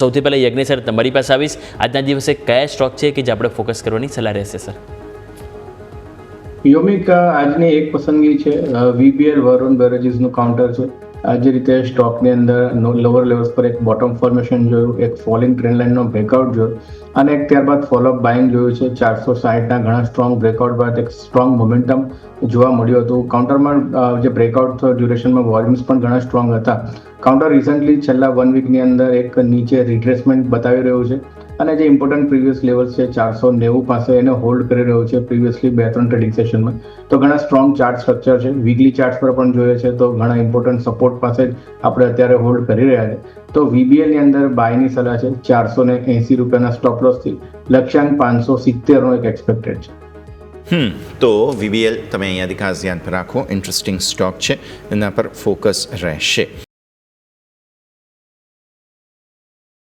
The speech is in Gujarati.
સૌથી પહેલાં યજ્ઞેશ સર તમારી પાસે આવીશ. આજના દિવસે કયા સ્ટોક છે કે જે આપણે ફોકસ કરવાની સલાહ રહેશે સર? યોમિક આજની એક પસંદગી છે વીબીએલ વરુણ બેવરેજીસનું કાઉન્ટર છે. જે રીતે સ્ટોકની અંદર લોઅર લેવલ્સ પર એક બોટમ ફોર્મેશન જોયું, એક ફોલિંગ ટ્રેન્ડ લાઇનનો બ્રેકઆઉટ જોયો અને એક ત્યારબાદ ફોલોઅપ બાઇંગ જોયું છે. 460ના ઘણા સ્ટ્રોંગ બ્રેકઆઉટ બાદ એક સ્ટ્રોંગ મોમેન્ટમ જોવા મળ્યું હતું. કાઉન્ટરમાં જે બ્રેકઆઉટ થયો ડ્યુરેશનમાં વોલ્યુમ્સ પણ ઘણા સ્ટ્રોંગ હતા. કાઉન્ટર રિસન્ટલી છેલ્લા 1 વીકની અંદર એક નીચે રિટ્રેસમેન્ટ બતાવી રહ્યું છે અને જે ઇમ્પોર્ટન્ટ પ્રીવિયસ લેવલ્સ છે 490 પાસે એને હોલ્ડ કરી રહ્યો છે પ્રીવિયસલી 2-3 ટ્રેડિંગ સેશનમાં. તો ઘણા સ્ટ્રોંગ ચાર્ટ સ્ટ્રક્ચર છે. વીકલી ચાર્ટ્સ પર પણ જોઈએ છે તો ઘણા ઇમ્પોર્ટન્ટ સપોર્ટ પાસે જ આપણે અત્યારે હોલ્ડ કરી રહ્યા છે. તો વીબીએલ ની અંદર બાયની સલાહ છે. 480 રૂપિયાના સ્ટોપ લોસથી લક્ષ્યાંક 570નો એક એક્સપેક્ટેડ છે. તો વીબીએલ તમે અહીંયાથી ખાસ ધ્યાન પર રાખો. ઇન્ટરેસ્ટિંગ સ્ટોક છે, એના પર ફોકસ રહેશે.